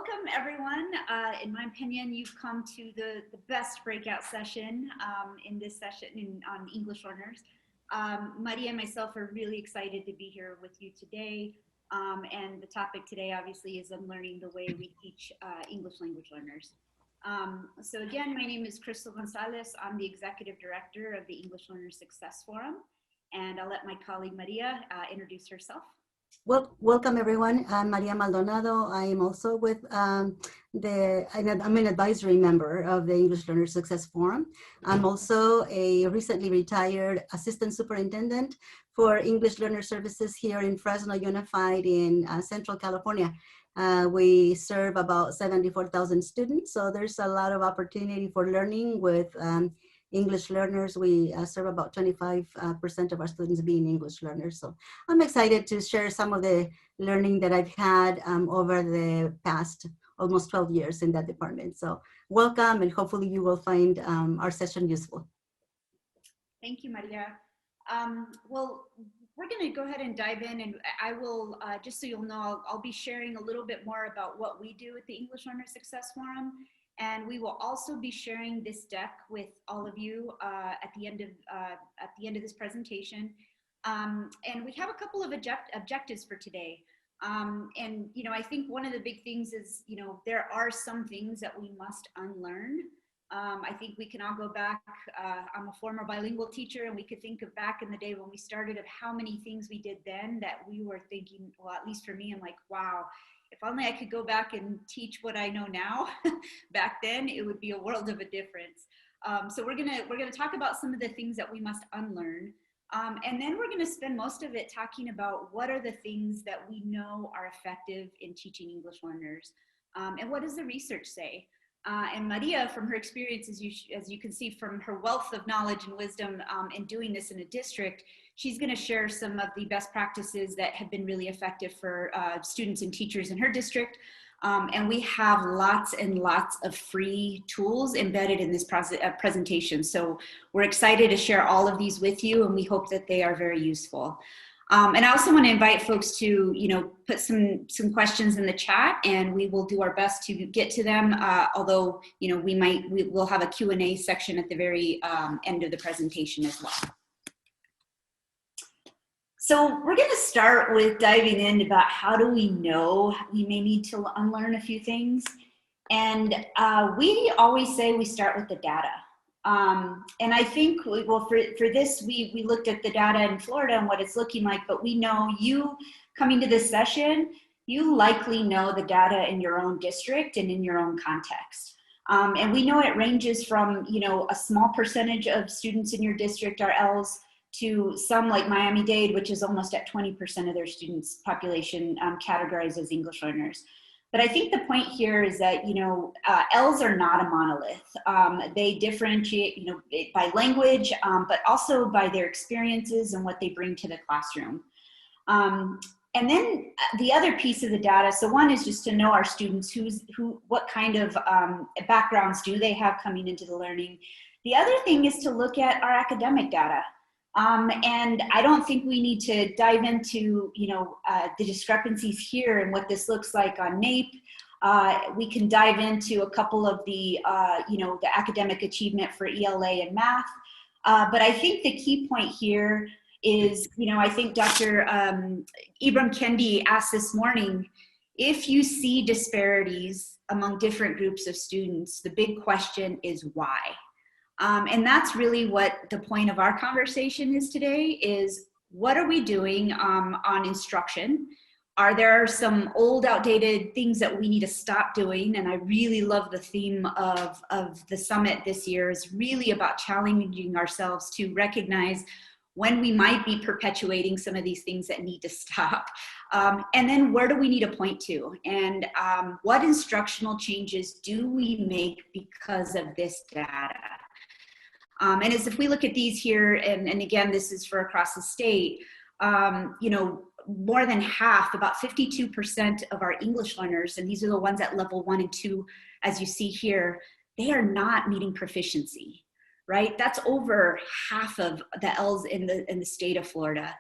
welcome everyone. In my opinion, you've come to the best breakout session in this session on English learners. Maria and myself are really excited to be here with you today. And the topic today obviously is unlearning the way we teach English language learners. So again, my name is Crystal Gonzalez. I'm the Executive Director of the English Learner Success Forum. And I'll let my colleague Maria introduce herself. Well, welcome everyone. I'm Maria Maldonado. I am also with I'm an advisory member of the English Learner Success Forum. I'm also a recently retired assistant superintendent for English Learner Services here in Fresno Unified in Central California. We serve about 74,000 students, so there's a lot of opportunity for learning with English learners. We serve about 25% of our students being English learners. So I'm excited to share some of the learning that I've had over the past almost 12 years in that department. So welcome, and hopefully you will find our session useful. Thank you, Maria. Well, we're going to go ahead and dive in, and I will, just so you'll know, I'll be sharing a little bit more about what we do at the English Learner Success Forum. And we will also be sharing this deck with all of you at the end of this presentation. And we have a couple of objectives for today. And you know, I think one of the big things is, you know, there are some things that we must unlearn. I think we can all go back. I'm a former bilingual teacher, and we could think of back in the day when we started of how many things we did then that we were thinking, well, at least for me, I'm like, wow. If only I could go back and teach what I know now back then, it would be a world of a difference. So we're gonna talk about some of the things that we must unlearn. And then we're gonna spend most of it talking about what are the things that we know are effective in teaching English learners. And what does the research say? And Maria, from her experience, as you can see from her wealth of knowledge and wisdom in doing this in a district, she's going to share some of the best practices that have been really effective for students and teachers in her district. And we have lots and lots of free tools embedded in this presentation. So we're excited to share all of these with you, and we hope that they are very useful. And I also want to invite folks to, you know, put some questions in the chat, and we will do our best to get to them. Although, you know, we'll have a Q&A section at the very end of the presentation as well. So we're going to start with diving in about how do we know we may need to unlearn a few things. And we always say we start with the data. And I think, well, for this, we looked at the data in Florida and what it's looking like, but we know you coming to this session, you likely know the data in your own district and in your own context. And we know it ranges from, you know, a small percentage of students in your district are ELs to some like Miami-Dade, which is almost at 20% of their students' population categorized as English learners. But I think the point here is that, you know, ELs are not a monolith. They differentiate, you know, by language, but also by their experiences and what they bring to the classroom. And then the other piece of the data, so one is just to know our students, what kind of backgrounds do they have coming into the learning. The other thing is to look at our academic data. And I don't think we need to dive into, you know, the discrepancies here and what this looks like on NAEP. We can dive into a couple of the, you know, the academic achievement for ELA and math. But I think the key point here is, you know, I think Dr. Ibram Kendi asked this morning, if you see disparities among different groups of students, the big question is why? And that's really what the point of our conversation is today, is what are we doing on instruction? Are there some old, outdated things that we need to stop doing? And I really love the theme of the summit this year is really about challenging ourselves to recognize when we might be perpetuating some of these things that need to stop. And then where do we need to point to? And what instructional changes do we make because of this data? And as if we look at these here, and again, this is for across the state, you know, more than half, about 52% of our English learners, and these are the ones at level 1 and 2, as you see here, they are not meeting proficiency, right? That's over half of the ELs in the state of Florida.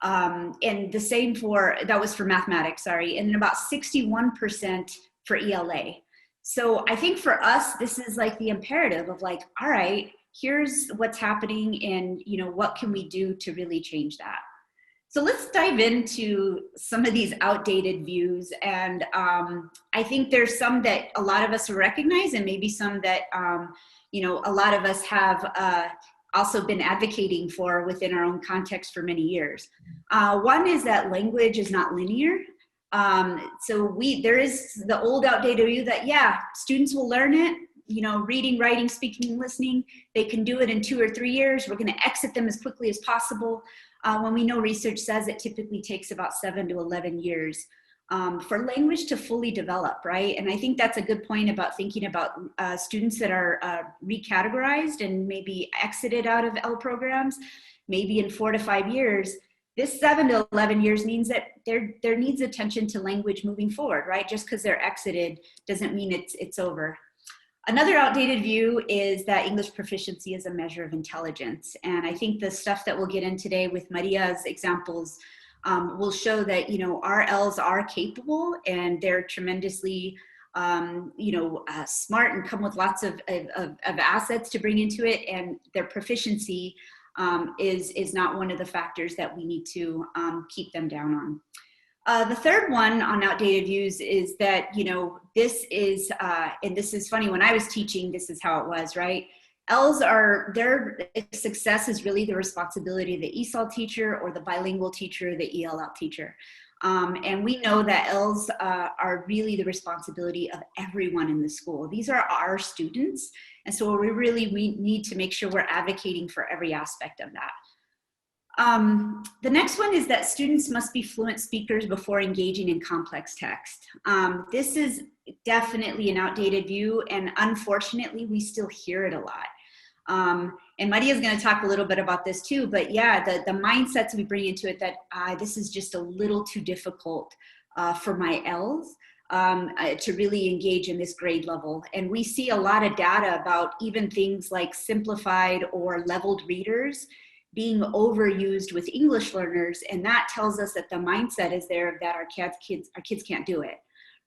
And the same that was for mathematics, sorry, and about 61% for ELA. So I think for us, this is like the imperative of like, all right, here's what's happening and, you know, what can we do to really change that? So let's dive into some of these outdated views. And I think there's some that a lot of us recognize and maybe some that, you know, a lot of us have also been advocating for within our own context for many years. One is that language is not linear. So there is the old outdated view that, yeah, students will learn it, you know, reading, writing, speaking, listening, they can do it in 2 or 3 years. We're going to exit them as quickly as possible. When we know research says it typically takes about 7 to 11 years for language to fully develop, right? And I think that's a good point about thinking about students that are recategorized and maybe exited out of L programs, maybe in 4 to 5 years. This 7 to 11 years means that there needs attention to language moving forward, right? Just because they're exited doesn't mean it's over. Another outdated view is that English proficiency is a measure of intelligence. And I think the stuff that we'll get in today with Maria's examples will show that, you know, our Ls are capable and they're tremendously, you know, smart and come with lots of assets to bring into it. And their proficiency is not one of the factors that we need to keep them down on. The third one on outdated views is that, you know, this is, and this is funny, when I was teaching, this is how it was, right? Ls their success is really the responsibility of the ESOL teacher or the bilingual teacher, the ELL teacher. And we know that Ls are really the responsibility of everyone in the school. These are our students. And so we need to make sure we're advocating for every aspect of that. The next one is that students must be fluent speakers before engaging in complex text. This is definitely an outdated view, and unfortunately, we still hear it a lot. And Maria's going to talk a little bit about this too, but yeah, the mindsets we bring into it that this is just a little too difficult for my Ls to really engage in this grade level. And we see a lot of data about even things like simplified or leveled readers being overused with English learners, and that tells us that the mindset is there that our kids can't do it,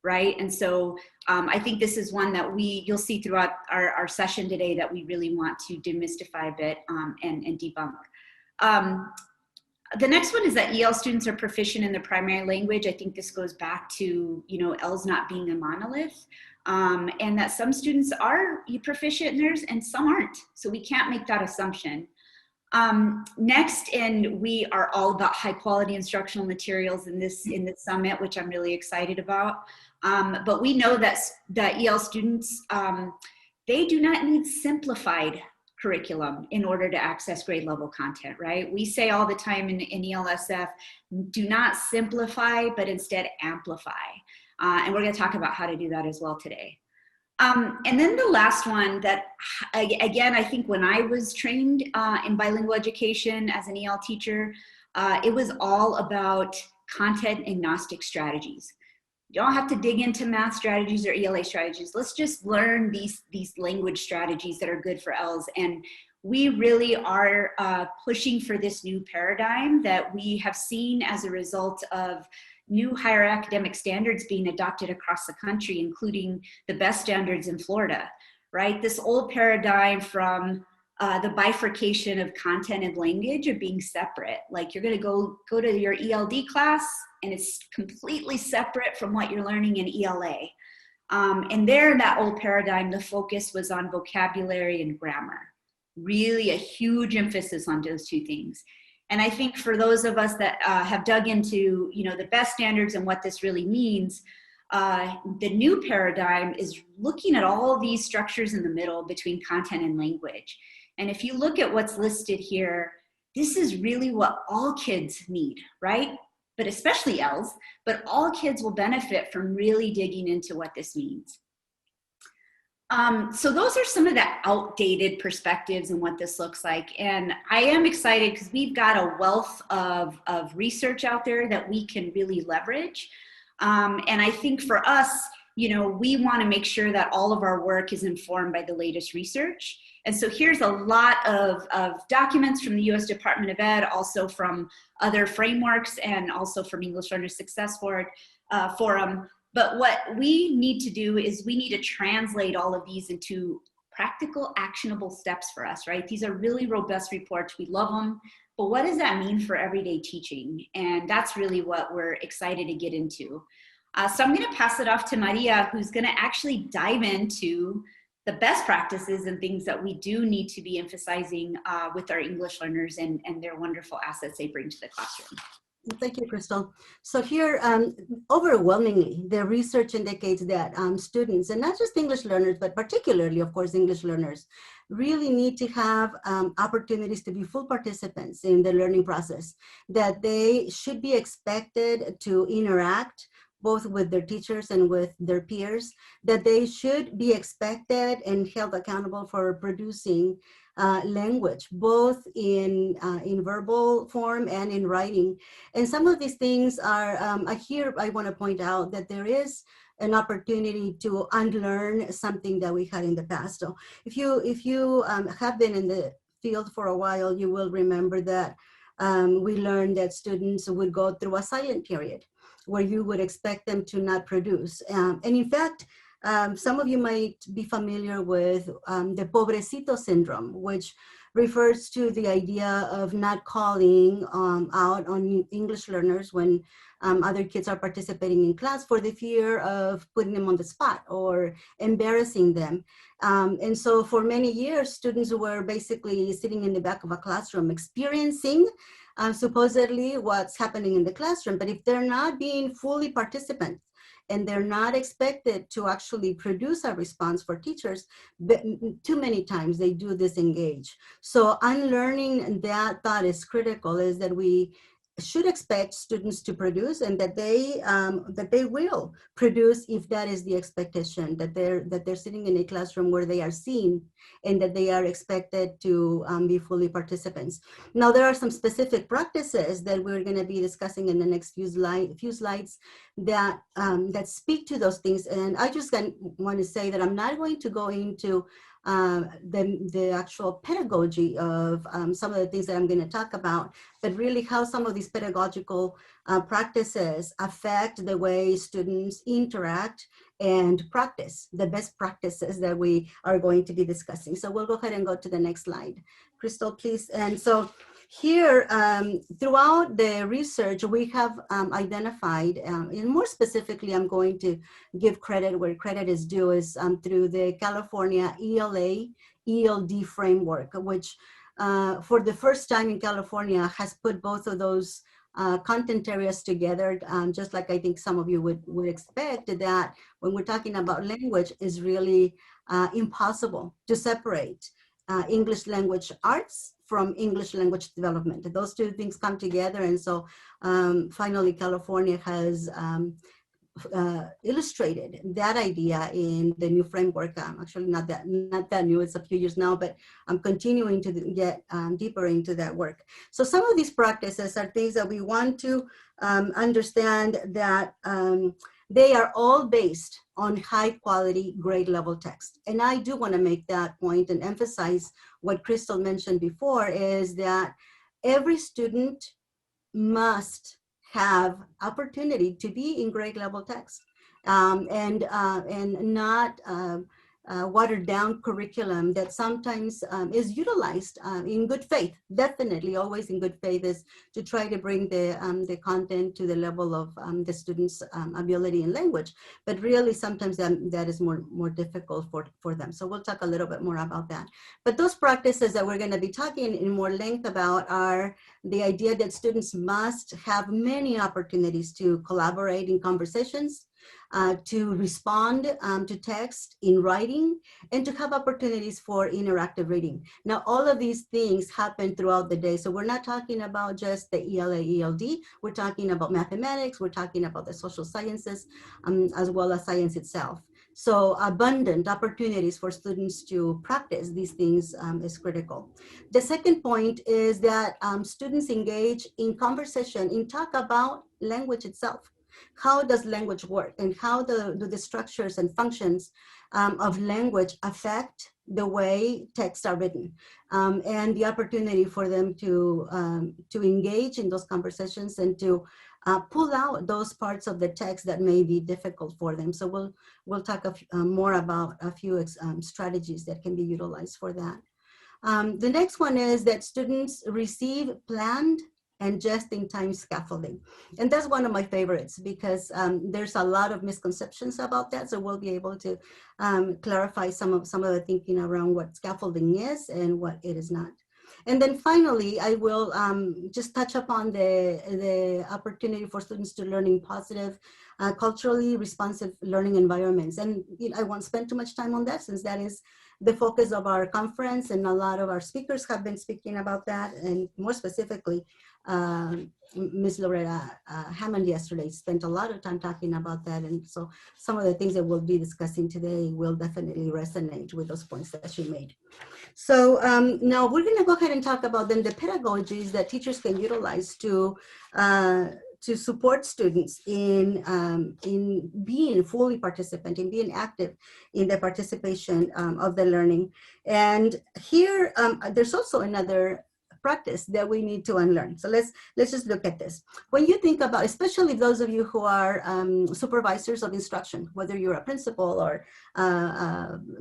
right? And so I think this is one that you'll see throughout our session today that we really want to demystify a bit and debunk. The next one is that EL students are proficient in their primary language. I think this goes back to, you know, Ls not being a monolith, and that some students are proficient in theirs and some aren't. So we can't make that assumption. Next, and we are all about high quality instructional materials in this summit, which I'm really excited about. But we know that EL students, they do not need simplified curriculum in order to access grade level content, right? We say all the time in ELSF, do not simplify, but instead amplify. And we're going to talk about how to do that as well today. And then the last one that, again, I think when I was trained in bilingual education as an EL teacher, it was all about content agnostic strategies. You don't have to dig into math strategies or ELA strategies. Let's just learn these language strategies that are good for Ls. And we really are pushing for this new paradigm that we have seen as a result of new higher academic standards being adopted across the country, including the best standards in Florida, right? This old paradigm from the bifurcation of content and language of being separate. Like you're gonna go to your ELD class and it's completely separate from what you're learning in ELA. And there in that old paradigm, the focus was on vocabulary and grammar. Really a huge emphasis on those two things. And I think for those of us that have dug into, you know, the best standards and what this really means, the new paradigm is looking at all these structures in the middle between content and language. And if you look at what's listed here, this is really what all kids need, right? But especially Ls, but all kids will benefit from really digging into what this means. So those are some of the outdated perspectives and what this looks like. And I am excited because we've got a wealth of research out there that we can really leverage. And I think for us, you know, we want to make sure that all of our work is informed by the latest research. And so here's a lot of documents from the US Department of Ed, also from other frameworks and also from English Learner Success Forum But what we need to do is we need to translate all of these into practical, actionable steps for us, right? These are really robust reports. We love them. But what does that mean for everyday teaching? And that's really what we're excited to get into. So I'm going to pass it off to Maria, who's going to actually dive into the best practices and things that we do need to be emphasizing with our English learners and their wonderful assets they bring to the classroom. Thank you, Crystal. So here, overwhelmingly, the research indicates that students, and not just English learners, but particularly, of course, English learners, really need to have opportunities to be full participants in the learning process, that they should be expected to interact both with their teachers and with their peers, that they should be expected and held accountable for producing language, both in verbal form and in writing. And some of these things are, here I want to point out that there is an opportunity to unlearn something that we had in the past. So if you have been in the field for a while, you will remember that we learned that students would go through a silent period where you would expect them to not produce. And in fact, some of you might be familiar with the pobrecito syndrome, which refers to the idea of not calling out on English learners when other kids are participating in class for the fear of putting them on the spot or embarrassing them. And so for many years, students were basically sitting in the back of a classroom experiencing supposedly what's happening in the classroom. But if they're not being fully participants, and they're not expected to actually produce a response for teachers, but too many times they do disengage. So unlearning that thought is critical, is that we should expect students to produce, and that they will produce if that is the expectation, that they're sitting in a classroom where they are seen and that they are expected to be fully participants. Now, there are some specific practices that we're going to be discussing in the next few slides that speak to those things. And I just want to say that I'm not going to go into the actual pedagogy of some of the things that I'm going to talk about, but really how some of these pedagogical practices affect the way students interact and practice the best practices that we are going to be discussing. So we'll go ahead and go to the next slide. Crystal, please. And so here, throughout the research, we have identified, and more specifically, I'm going to give credit where credit is due, is through the California ELA ELD framework, which for the first time in California has put both of those content areas together, just like I think some of you would expect, that when we're talking about language, is really impossible to separate English language arts from English language development. Those two things come together, and so finally California has illustrated that idea in the new framework. Actually, not that new, it's a few years now, but I'm continuing to get deeper into that work. So some of these practices are things that we want to understand, that they are all based on high quality grade level text. And I do want to make that point and emphasize what Crystal mentioned before, is that every student must have opportunity to be in grade level text, and not watered down curriculum that sometimes is utilized in good faith. Definitely always in good faith, is to try to bring the content to the level of the students' ability in language. But really sometimes that is more difficult for them. So we'll talk a little bit more about that. But those practices that we're going to be talking in more length about are the idea that students must have many opportunities to collaborate in conversations, to respond to text in writing, and to have opportunities for interactive reading. Now, all of these things happen throughout the day. So we're not talking about just the ELA, ELD. We're talking about mathematics. We're talking about the social sciences, as well as science itself. So abundant opportunities for students to practice these things is critical. The second point is that students engage in conversation, in talk about language itself. How does language work, and how do the structures and functions of language affect the way texts are written, and the opportunity for them to engage in those conversations and to pull out those parts of the text that may be difficult for them. So we'll talk more about a few strategies that can be utilized for that. The next one is that students receive planned and just-in-time scaffolding. And that's one of my favorites because there's a lot of misconceptions about that. So we'll be able to clarify some of the thinking around what scaffolding is and what it is not. And then finally, I will just touch upon the opportunity for students to learn in positive, culturally responsive learning environments. And I won't spend too much time on that since that is the focus of our conference, and a lot of our speakers have been speaking about that. And more specifically, Ms. Loretta Hammond yesterday spent a lot of time talking about that. And so some of the things that we'll be discussing today will definitely resonate with those points that she made. So now we're going to go ahead and talk about then the pedagogies that teachers can utilize to support students in being fully participant, in being active in the participation of the learning. And here, there's also another practice that we need to unlearn. So let's just look at this. When you think about, especially those of you who are supervisors of instruction, whether you're a principal or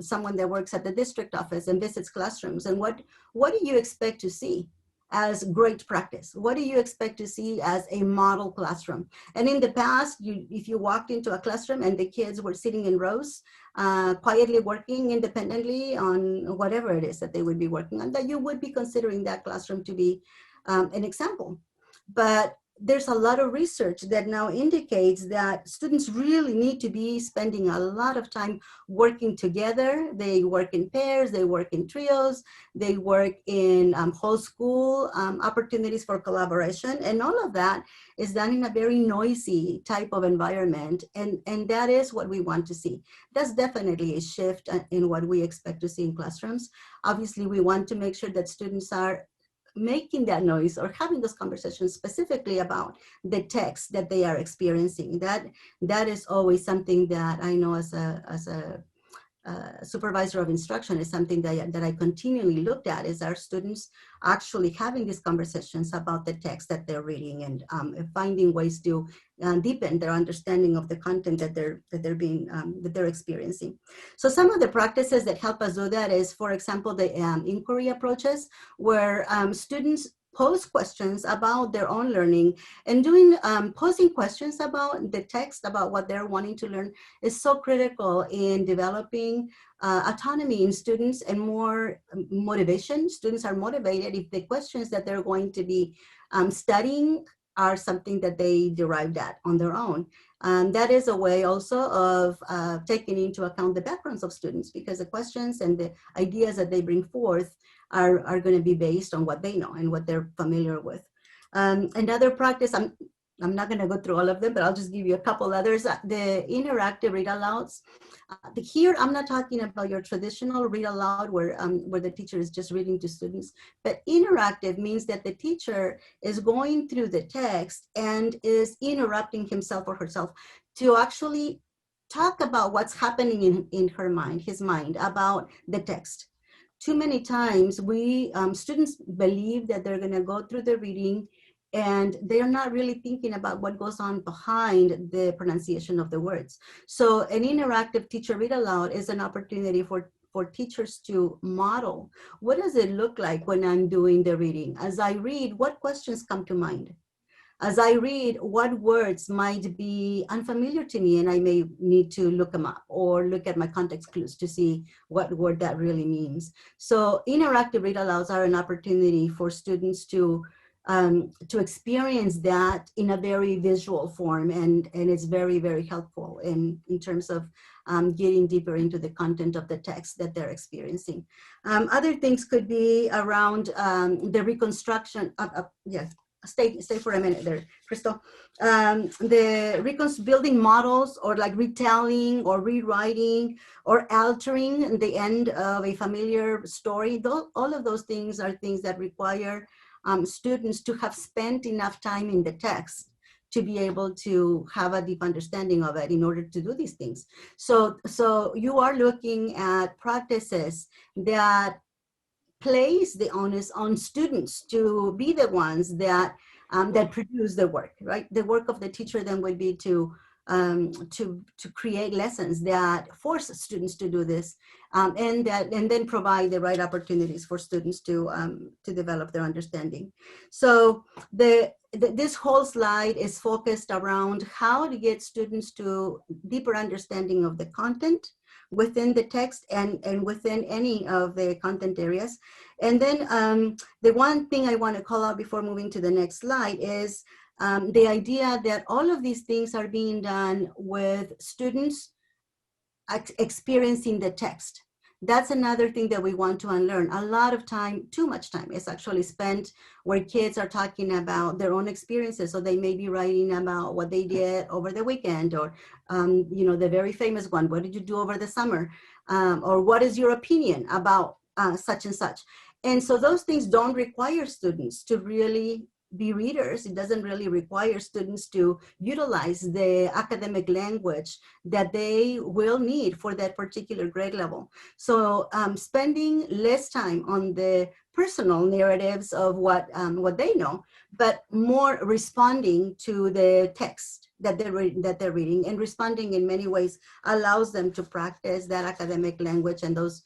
someone that works at the district office and visits classrooms, and what do you expect to see as great practice? What do you expect to see as a model classroom? And in the past, if you walked into a classroom and the kids were sitting in rows, quietly working independently on whatever it is that they would be working on, that you would be considering that classroom to be an example. But there's a lot of research that now indicates that students really need to be spending a lot of time working together. They work in pairs, they work in trios, they work in whole school opportunities for collaboration. And all of that is done in a very noisy type of environment. And that is what we want to see. That's definitely a shift in what we expect to see in classrooms. Obviously, we want to make sure that students are making that noise or having those conversations specifically about the text that they are experiencing. That is always something that I know as a supervisor of instruction is something that I continually looked at, is our students actually having these conversations about the text that they're reading, and finding ways to deepen their understanding of the content that they're experiencing. So some of the practices that help us do that is, for example, the inquiry approaches, where students pose questions about their own learning, and posing questions about the text, about what they're wanting to learn, is so critical in developing autonomy in students and more motivation. Students are motivated if the questions that they're going to be studying are something that they derived at on their own. That is a way also of taking into account the backgrounds of students, because the questions and the ideas that they bring forth are going to be based on what they know and what they're familiar with. Another practice, I'm not going to go through all of them, but I'll just give you a couple others. The interactive read alouds. Here, I'm not talking about your traditional read aloud where the teacher is just reading to students, but interactive means that the teacher is going through the text and is interrupting himself or herself to actually talk about what's happening in her mind, his mind, about the text. Too many times students believe that they're going to go through the reading and they're not really thinking about what goes on behind the pronunciation of the words. So an interactive teacher read aloud is an opportunity for teachers to model. What does it look like when I'm doing the reading? As I read, what questions come to mind? As I read, what words might be unfamiliar to me and I may need to look them up or look at my context clues to see what word that really means. So interactive read alouds are an opportunity for students to experience that in a very visual form, and it's very, very helpful in terms of getting deeper into the content of the text that they're experiencing. Other things could be around the reconstruction of yes. Stay for a minute there, Crystal. Building models, or like retelling or rewriting or altering the end of a familiar story. All of those things are things that require students to have spent enough time in the text to be able to have a deep understanding of it in order to do these things. So you are looking at practices that place the onus on students to be the ones that that produce the work, right? The work of the teacher then would be to create lessons that force students to do this, and then provide the right opportunities for students to develop their understanding. So this whole slide is focused around how to get students to deeper understanding of the content within the text and within any of the content areas. And then the one thing I want to call out before moving to the next slide is the idea that all of these things are being done with students experiencing the text. That's another thing that we want to unlearn. A lot of time, too much time, is actually spent where kids are talking about their own experiences. So they may be writing about what they did over the weekend, or the very famous one, what did you do over the summer? Or what is your opinion about such and such? And so those things don't require students to really be readers. It doesn't really require students to utilize the academic language that they will need for that particular grade level. So spending less time on the personal narratives of what they know, but more responding to the text that they're reading, and responding in many ways allows them to practice that academic language and those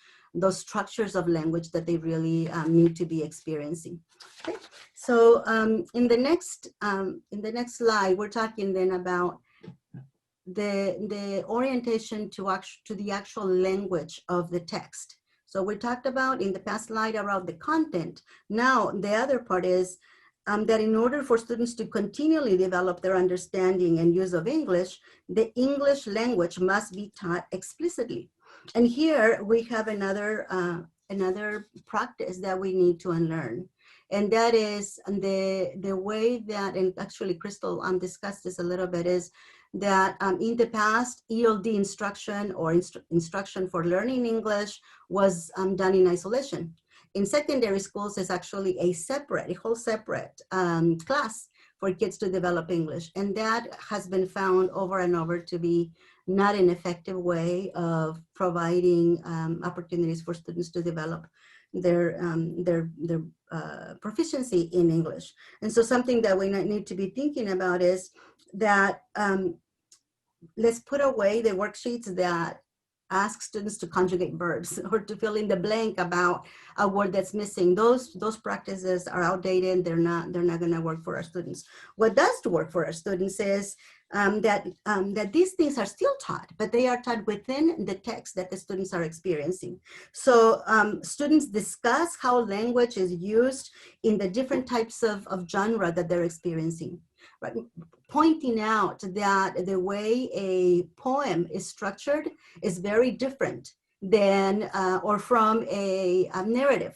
structures of language that they really need to be experiencing. Okay. So in the next slide, we're talking then about the orientation to the actual language of the text. So we talked about in the past slide about the content. Now the other part is that in order for students to continually develop their understanding and use of English, the English language must be taught explicitly. And here we have another practice that we need to unlearn. And that is the way that, and actually Crystal discussed this a little bit, is that in the past, ELD instruction or instruction for learning English was done in isolation. In secondary schools, it's actually a whole separate class for kids to develop English. And that has been found over and over to be not an effective way of providing opportunities for students to develop their proficiency in English. And so something that we need to be thinking about is that let's put away the worksheets that ask students to conjugate verbs or to fill in the blank about a word that's missing. Those practices are outdated. They're not going to work for our students. What does work for our students is that these things are still taught, but they are taught within the text that the students are experiencing. So students discuss how language is used in the different types of genre that they're experiencing, right? Pointing out that the way a poem is structured is very different than or from a narrative.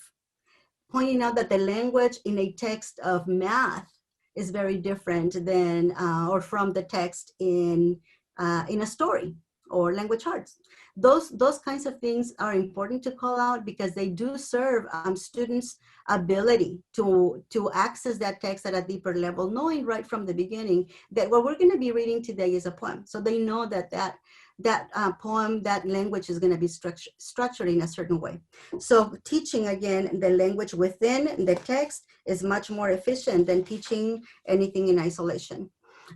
Pointing out that the language in a text of math is very different than or from the text in a story or language arts. Those kinds of things are important to call out because they do serve students' ability to access that text at a deeper level, knowing right from the beginning that what we're going to be reading today is a poem. So they know that poem, that language is going to be structured in a certain way. So teaching, again, the language within the text is much more efficient than teaching anything in isolation.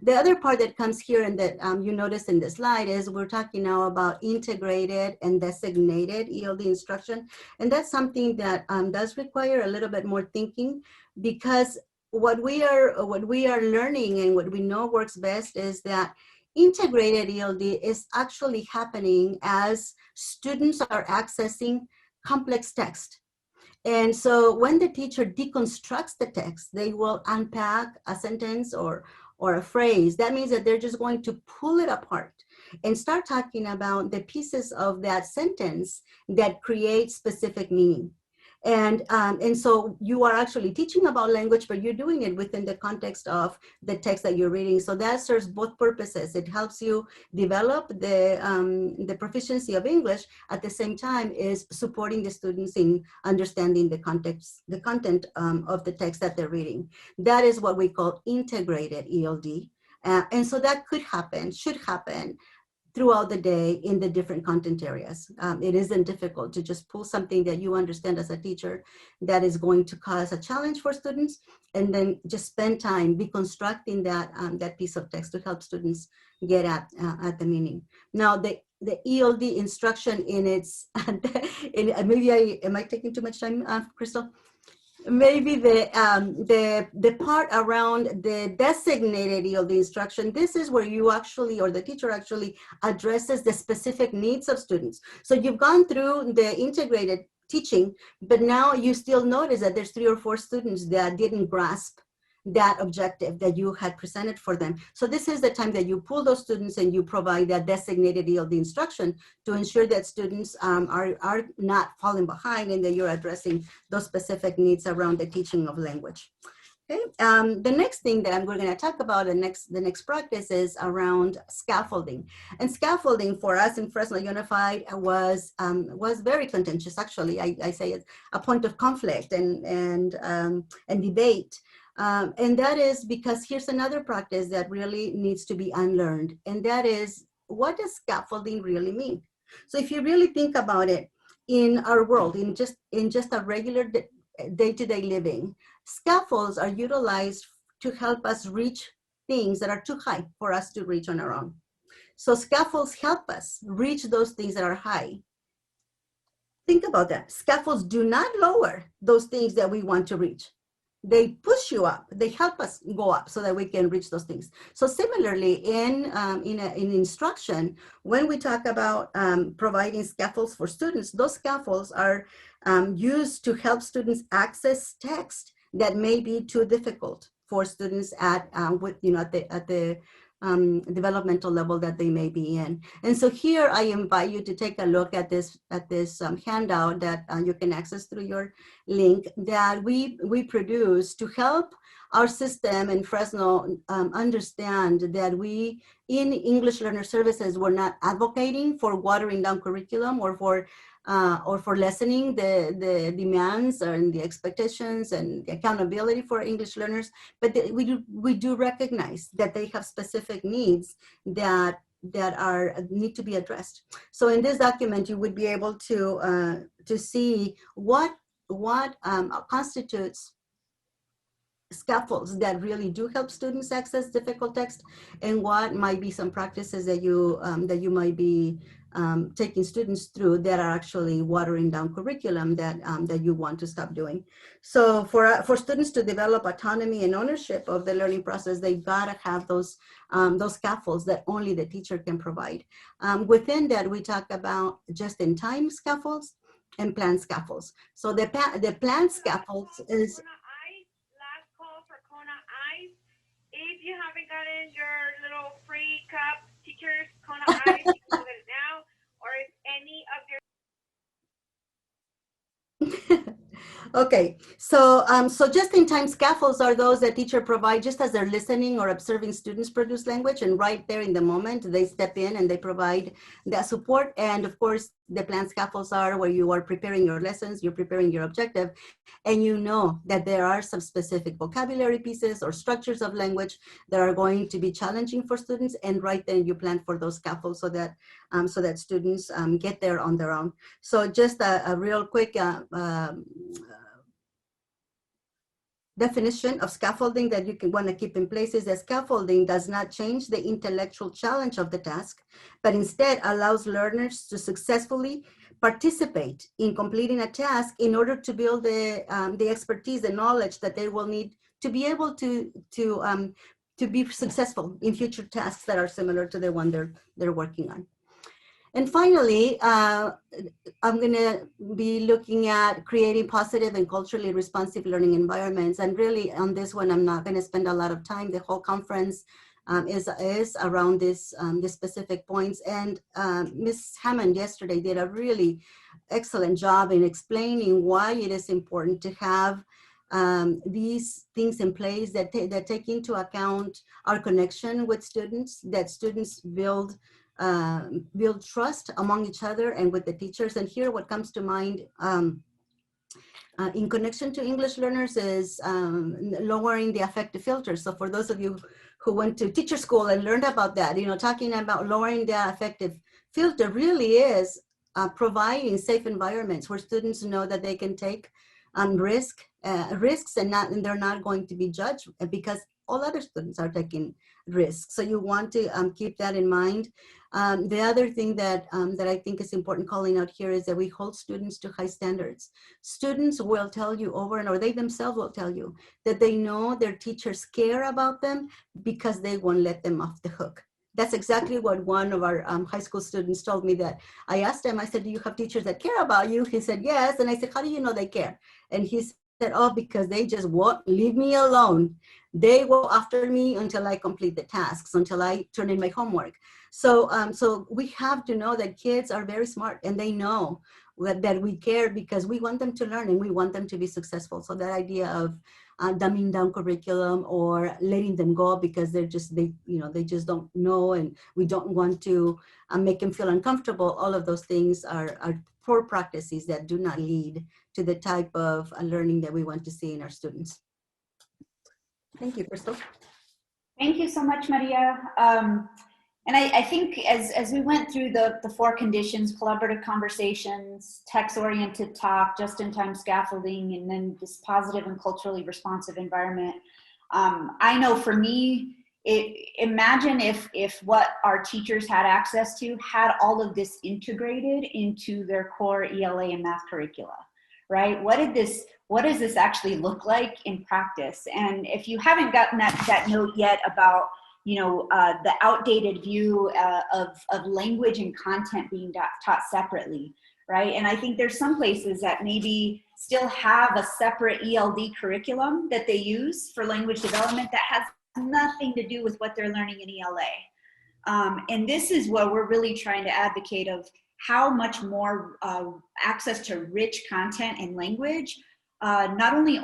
The other part that comes here and that you notice in the slide is we're talking now about integrated and designated ELD instruction. And that's something that does require a little bit more thinking, because what we are learning and what we know works best is that integrated ELD is actually happening as students are accessing complex text. And so when the teacher deconstructs the text, they will unpack a sentence or a phrase. That means that they're just going to pull it apart and start talking about the pieces of that sentence that create specific meaning. And so you are actually teaching about language, but you're doing it within the context of the text that you're reading. So that serves both purposes. It helps you develop the proficiency of English. At the same time, is supporting the students in understanding the content of the text that they're reading. That is what we call integrated ELD. And so that should happen throughout the day in the different content areas. It isn't difficult to just pull something that you understand as a teacher that is going to cause a challenge for students, and then just spend time deconstructing that piece of text to help students get at the meaning. Now, the ELD instruction in its, am I taking too much time, Crystal? Maybe the part around the designated ELD instruction, this is where you actually, or the teacher actually addresses the specific needs of students. So you've gone through the integrated teaching, but now you still notice that there's 3 or 4 students that didn't grasp that objective that you had presented for them. So this is the time that you pull those students and you provide that designated ELD instruction to ensure that students are not falling behind and that you're addressing those specific needs around the teaching of language. Okay. The next thing that we're going to talk about, the next practice, is around scaffolding. And scaffolding for us in Fresno Unified was very contentious. Actually, I say it's a point of conflict and debate. And that is because here's another practice that really needs to be unlearned, and that is, what does scaffolding really mean? So if you really think about it, in our world, in just a regular day-to-day living, scaffolds are utilized to help us reach things that are too high for us to reach on our own. So scaffolds help us reach those things that are high. Think about that. Scaffolds do not lower those things that we want to reach. They push you up. They help us go up so that we can reach those things. So similarly, in instruction, when we talk about providing scaffolds for students, those scaffolds are used to help students access text that may be too difficult for students at the developmental level that they may be in. And so here I invite you to take a look at this handout that you can access through your link that we produce to help our system in Fresno understand that we in English Learner Services, we're not advocating for watering down curriculum or for lessening the demands and the expectations and the accountability for English learners, but we do recognize that they have specific needs that need to be addressed. So in this document, you would be able to see what constitutes scaffolds that really do help students access difficult text, and what might be some practices that you might be taking students through that are actually watering down curriculum that you want to stop doing. So for students to develop autonomy and ownership of the learning process, they've got to have those scaffolds that only the teacher can provide. Within that, we talk about just-in-time scaffolds and planned scaffolds. So the planned scaffolds is if you haven't gotten your little free cup, teachers, Kona Ice, you can get it now. Or if any of your Okay, so just-in-time scaffolds are those that teacher provide just as they're listening or observing students produce language, and right there in the moment they step in and they provide that support. And of course, the planned scaffolds are where you are preparing your lessons, you're preparing your objective, and you know that there are some specific vocabulary pieces or structures of language that are going to be challenging for students, and right then you plan for those scaffolds so that students get there on their own. So just a real quick definition of scaffolding that you want to keep in place is that scaffolding does not change the intellectual challenge of the task, but instead allows learners to successfully participate in completing a task in order to build the expertise, the knowledge that they will need to be able to be successful in future tasks that are similar to the one they're working on. And finally, I'm going to be looking at creating positive and culturally responsive learning environments. And really on this one, I'm not going to spend a lot of time. The whole conference is around these specific points. And Ms. Hammond yesterday did a really excellent job in explaining why it is important to have these things in place that take into account our connection with students, that students build trust among each other and with the teachers. And here what comes to mind in connection to English learners is lowering the affective filter. So for those of you who went to teacher school and learned about that, talking about lowering the affective filter really is providing safe environments where students know that they can take risks and they're not going to be judged because all other students are taking risks. So you want to keep that in mind. The other thing that I think is important calling out here is that we hold students to high standards. Students will tell you over and over, they themselves will tell you that they know their teachers care about them because they won't let them off the hook. That's exactly what one of our high school students told me. That I asked him, I said, do you have teachers that care about you? He said, yes. And I said, how do you know they care? And he said, oh, because they just won't leave me alone. They will after me until I complete the tasks, until I turn in my homework. So, so we have to know that kids are very smart and they know that we care because we want them to learn and we want them to be successful. So that idea of dumbing down curriculum or letting them go because they just don't know and we don't want to make them feel uncomfortable. All of those things are poor practices that do not lead to the type of learning that we want to see in our students. Thank you, Crystal. Thank you so much, Maria. And I think as we went through the 4 conditions, collaborative conversations, text-oriented talk, just-in-time scaffolding, and then this positive and culturally responsive environment, I know for me, imagine if what our teachers had access to had all of this integrated into their core ELA and math curricula, right? What does this actually look like in practice? And if you haven't gotten that note yet about the outdated view of language and content being taught separately, right? And I think there's some places that maybe still have a separate ELD curriculum that they use for language development that has nothing to do with what they're learning in ELA. And this is what we're really trying to advocate of how much more access to rich content and language not only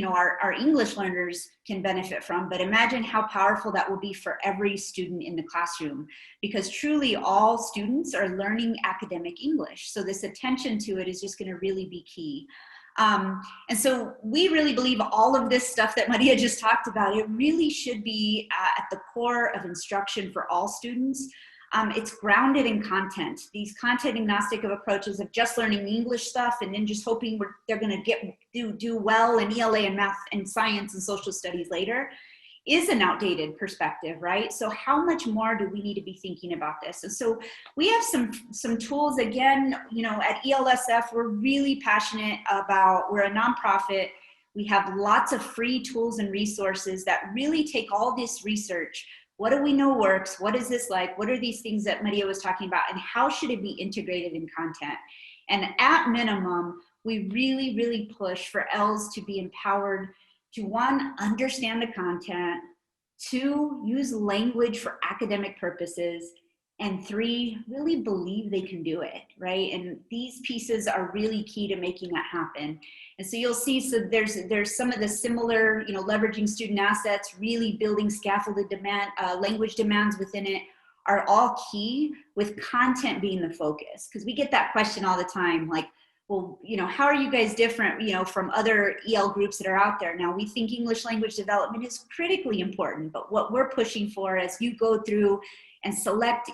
our English learners can benefit from, but imagine how powerful that will be for every student in the classroom, because truly all students are learning academic English. So this attention to it is just going to really be key. And so we really believe all of this stuff that Maria just talked about, it really should be at the core of instruction for all students. It's grounded in content. These content agnostic of approaches of just learning English stuff and then just hoping they're going to do well in ELA and math and science and social studies later is an outdated perspective, right? So how much more do we need to be thinking about this? And so we have some tools. Again, at ELSF, we're really passionate about, we're a nonprofit. We have lots of free tools and resources that really take all this research. What do we know works? What is this like? What are these things that Maria was talking about? And how should it be integrated in content? And at minimum, we really, really push for ELs to be empowered to, 1, understand the content, 2, use language for academic purposes, and 3, really believe they can do it, right? And these pieces are really key to making that happen. And so you'll see, so there's some of the similar, leveraging student assets, really building scaffolded language demands within it are all key, with content being the focus. Because we get that question all the time, like, well, how are you guys different, from other EL groups that are out there? Now, we think English language development is critically important, but what we're pushing for as you go through and select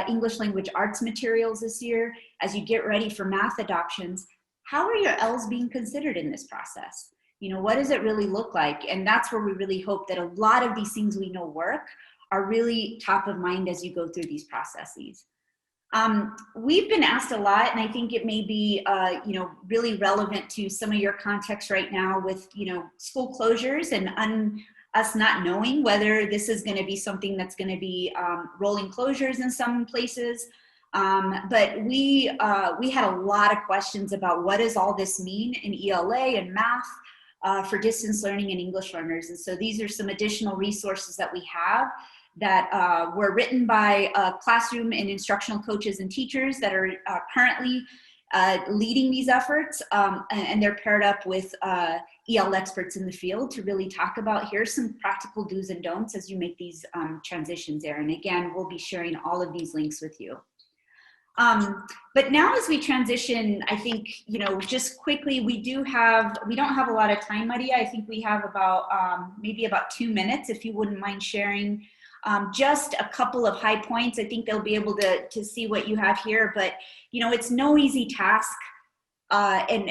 English language arts materials this year, as you get ready for math adoptions, how are your ELs being considered in this process? What does it really look like? And that's where we really hope that a lot of these things we know work are really top of mind as you go through these processes. We've been asked a lot, and I think it may be, really relevant to some of your context right now with, school closures and us not knowing whether this is going to be something that's going to be rolling closures in some places. But we had a lot of questions about what does all this mean in ELA and math for distance learning and English learners. And so these are some additional resources that we have that were written by classroom and instructional coaches and teachers that are currently leading these efforts, and they're paired up with EL experts in the field to really talk about, here's some practical do's and don'ts as you make these transitions there. And again, we'll be sharing all of these links with you. But now as we transition, I think, you know, just quickly, we don't have a lot of time, Maria. I think we have about maybe about 2 minutes, if you wouldn't mind sharing just a couple of high points. I think they'll be able to see what you have here, but, you know, it's no easy task and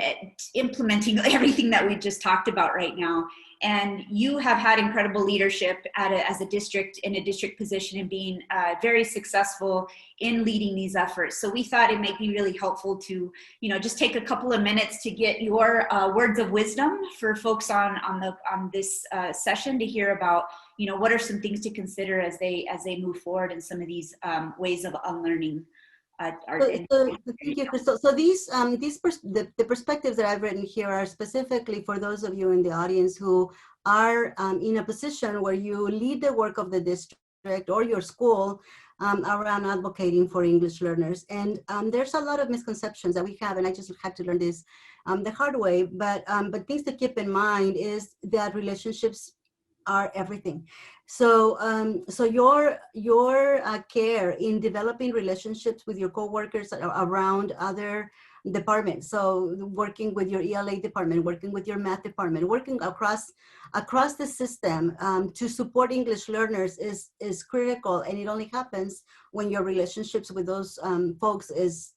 implementing everything that we just talked about right now. And you have had incredible leadership as a district, in a district position, and being very successful in leading these efforts. So we thought it might be really helpful to, you know, just take a couple of minutes to get your words of wisdom for folks on this session, to hear about, you know, what are some things to consider as they move forward in some of these ways of unlearning. Thank you, Crystal. So the perspectives that I've written here are specifically for those of you in the audience who are in a position where you lead the work of the district or your school around advocating for English learners. And there's a lot of misconceptions that we have, and I just had to learn this the hard way. But things to keep in mind is that relationships are everything. So, so your care in developing relationships with your coworkers around other departments. So, working with your ELA department, working with your math department, working across the system to support English learners is critical, and it only happens when your relationships with those folks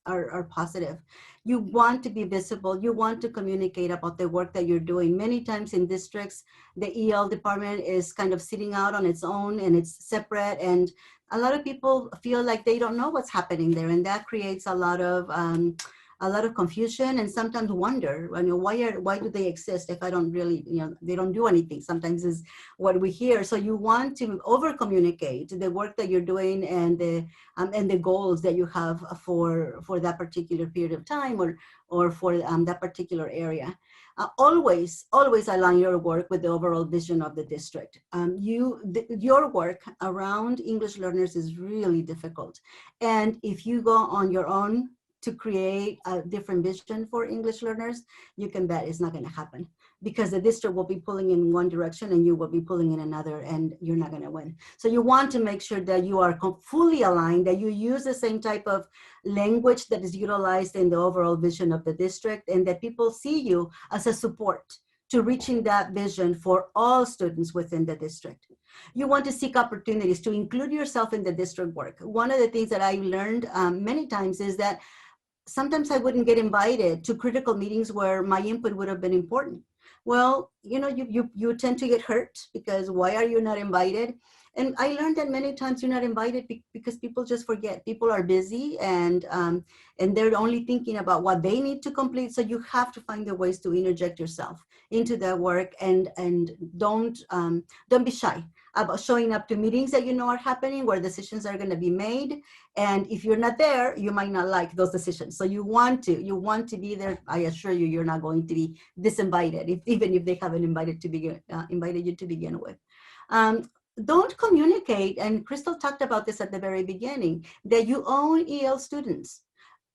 are positive. You want to be visible. You want to communicate about the work that you're doing. Many times in districts, the EL department is kind of sitting out on its own and it's separate. And a lot of people feel like they don't know what's happening there. And that creates a lot of confusion, and sometimes wonder, you know, why do they exist if I don't really, you know, they don't do anything. Sometimes is what we hear. So you want to over communicate the work that you're doing and the goals that you have for that particular period of time or for that particular area. Always align your work with the overall vision of the district. Your work around English learners is really difficult, and if you go on your own to create a different vision for English learners, you can bet it's not going to happen, because the district will be pulling in one direction and you will be pulling in another, and you're not going to win. So you want to make sure that you are fully aligned, that you use the same type of language that is utilized in the overall vision of the district, and that people see you as a support to reaching that vision for all students within the district. You want to seek opportunities to include yourself in the district work. One of the things that I learned many times is that sometimes I wouldn't get invited to critical meetings where my input would have been important. Well, you know, you tend to get hurt because why are you not invited? And I learned that many times you're not invited because people just forget. People are busy and they're only thinking about what they need to complete. So you have to find the ways to interject yourself into that work, and don't be shy about showing up to meetings that you know are happening, where decisions are going to be made. And if you're not there, you might not like those decisions. So you want to be there. I assure you, you're not going to be disinvited, even if they haven't invited you to begin with. Don't communicate, and Crystal talked about this at the very beginning, that you own EL students.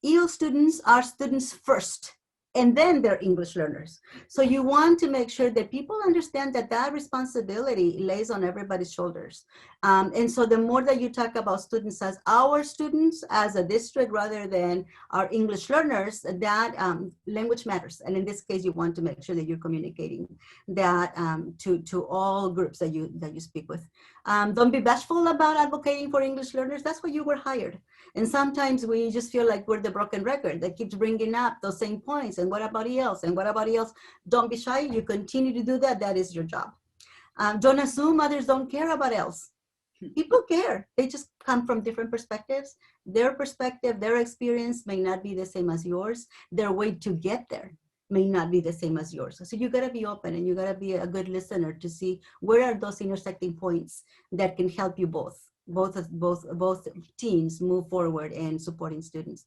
EL students are students first, and then they're English learners. So you want to make sure that people understand that that responsibility lays on everybody's shoulders. And so the more that you talk about students as our students, as a district, rather than our English learners, that language matters. And in this case, you want to make sure that you're communicating that to all groups that you speak with. Don't be bashful about advocating for English learners. That's why you were hired. And sometimes we just feel like we're the broken record that keeps bringing up those same points. And what about else? And what about else? Don't be shy. You continue to do that. That is your job. Don't assume others don't care about else. People care. They just come from different perspectives. Their perspective, their experience may not be the same as yours. Their way to get there may not be the same as yours. So you got to be open, and you got to be a good listener to see where are those intersecting points that can help you both teams move forward in supporting students.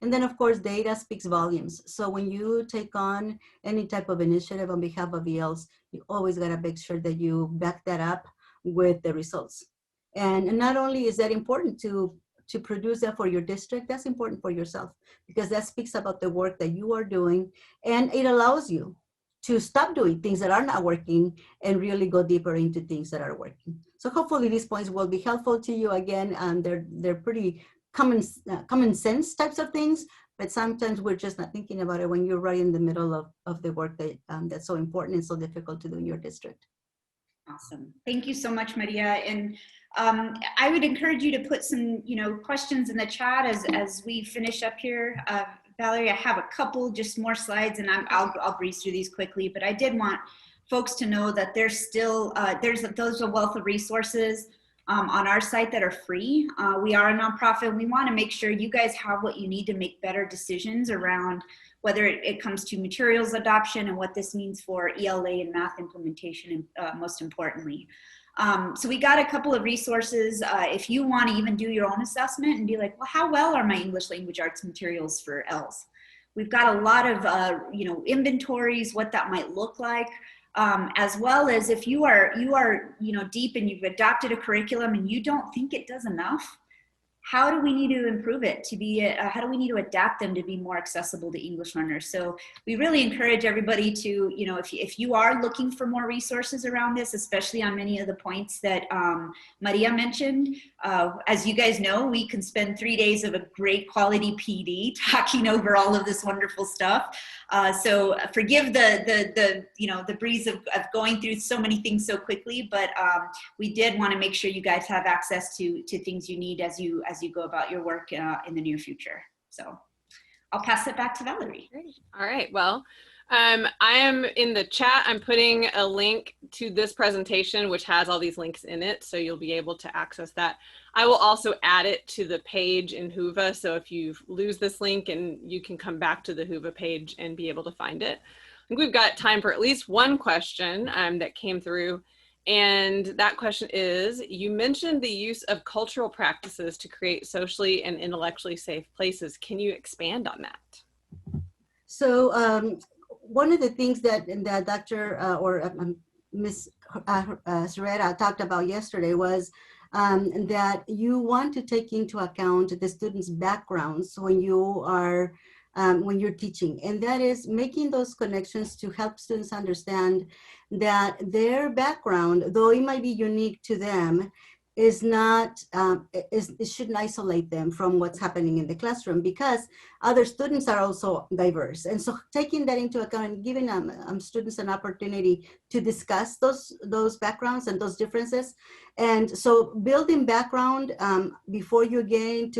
And then, of course, data speaks volumes. So when you take on any type of initiative on behalf of ELs, you always got to make sure that you back that up with the results. And not only is that important to produce that for your district, that's important for yourself, because that speaks about the work that you are doing, and it allows you to stop doing things that are not working and really go deeper into things that are working. So hopefully these points will be helpful to you. Again, they're pretty common sense types of things, but sometimes we're just not thinking about it when you're right in the middle of the work that that's so important and so difficult to do in your district. Awesome. Thank you so much, Maria. And I would encourage you to put some, questions in the chat as we finish up here. Valerie, I have a couple just more slides, and I'll breeze through these quickly. But I did want folks to know that there's still there's a wealth of resources on our site that are free. We are a nonprofit, and we want to make sure you guys have what you need to make better decisions around whether it comes to materials adoption and what this means for ELA and math implementation, most importantly. So we got a couple of resources. If you want to even do your own assessment and be like, well, how well are my English language arts materials for ELS? We've got a lot of, inventories, what that might look like, as well as if you are, deep and you've adopted a curriculum and you don't think it does enough, how do we need to improve it to be, how do we need to adapt them to be more accessible to English learners? So we really encourage everybody to, if you are looking for more resources around this, especially on many of the points that Maria mentioned, as you guys know, we can spend 3 days of a great quality PD talking over all of this wonderful stuff. So forgive the breeze of going through so many things so quickly, but we did want to make sure you guys have access to things you need as you go about your work in the near future. So I'll pass it back to Valerie. Great. All right. Well, I am in the chat. I'm putting a link to this presentation, which has all these links in it. So you'll be able to access that. I will also add it to the page in Whova. So if you lose this link, and you can come back to the Whova page and be able to find it. I think we've got time for at least one question that came through. And that question is, you mentioned the use of cultural practices to create socially and intellectually safe places. Can you expand on that? So one of the things that Dr. Ms. Serrera talked about yesterday was that you want to take into account the students' backgrounds when you're teaching, and that is making those connections to help students understand that their background, though it might be unique to them, is not, it shouldn't isolate them from what's happening in the classroom, because other students are also diverse. And so taking that into account and giving students an opportunity to discuss those backgrounds and those differences. And so building background before you get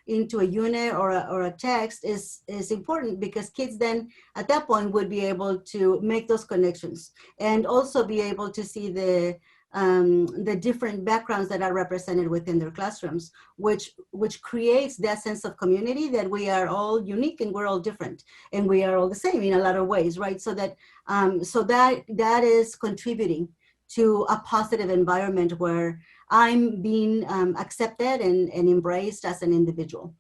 into a unit or a text is important, because kids then at that point would be able to make those connections and also be able to see the different backgrounds that are represented within their classrooms, which creates that sense of community, that we are all unique and we're all different and we are all the same in a lot of ways, right? So that that is contributing to a positive environment where I'm being accepted and embraced as an individual.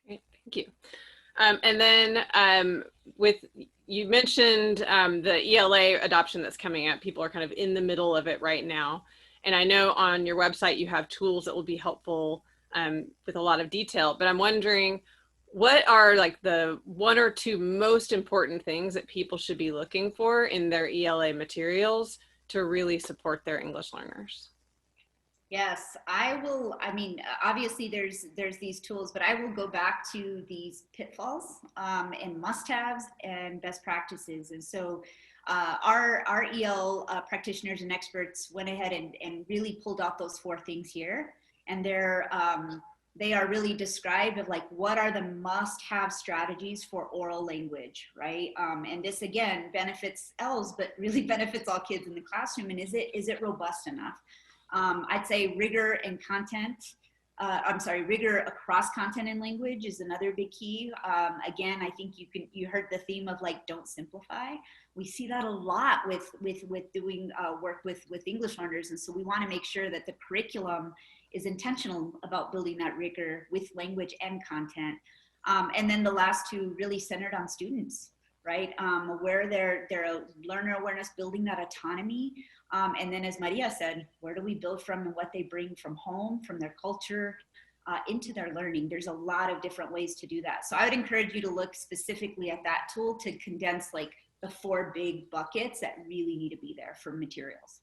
Great, thank you. And then you mentioned the ELA adoption that's coming up. People are kind of in the middle of it right now. And I know on your website you have tools that will be helpful with a lot of detail, but I'm wondering, what are like the 1 or 2 most important things that people should be looking for in their ELA materials to really support their English learners? Yes, I will. I mean, obviously there's these tools, but I will go back to these pitfalls and must-haves and best practices. And so our EL practitioners and experts went ahead and really pulled out those 4 things here. And they are really described of like, what are the must-have strategies for oral language, right? And this again benefits ELs, but really benefits all kids in the classroom. And is it robust enough? I'd say rigor and content, rigor across content and language is another big key. Again, I think you heard the theme of like, don't simplify. We see that a lot with doing work with English learners. And so we want to make sure that the curriculum is intentional about building that rigor with language and content. And then the last 2 really centered on students, right? Where they're learner awareness, building that autonomy. And then as Maria said, where do we build from and what they bring from home, from their culture, into their learning. There's a lot of different ways to do that. So I would encourage you to look specifically at that tool to condense like the 4 big buckets that really need to be there for materials.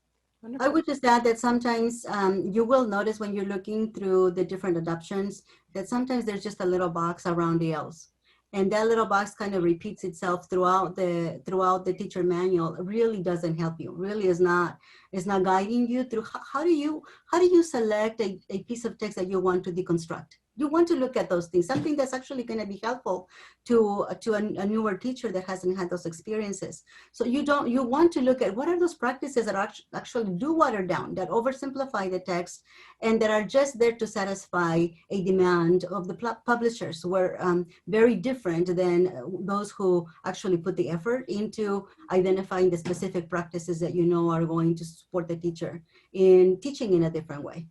I would just add that sometimes you will notice when you're looking through the different adoptions that sometimes there's just a little box around the L's. And that little box kind of repeats itself throughout the teacher manual. It really doesn't help you. Really is not guiding you through how do you select a piece of text that you want to deconstruct. You want to look at those things, something that's actually going to be helpful to a newer teacher that hasn't had those experiences. So you want to look at what are those practices that actually do water down, that oversimplify the text, and that are just there to satisfy a demand of the publishers, who are very different than those who actually put the effort into identifying the specific practices that you know are going to support the teacher in teaching in a different way.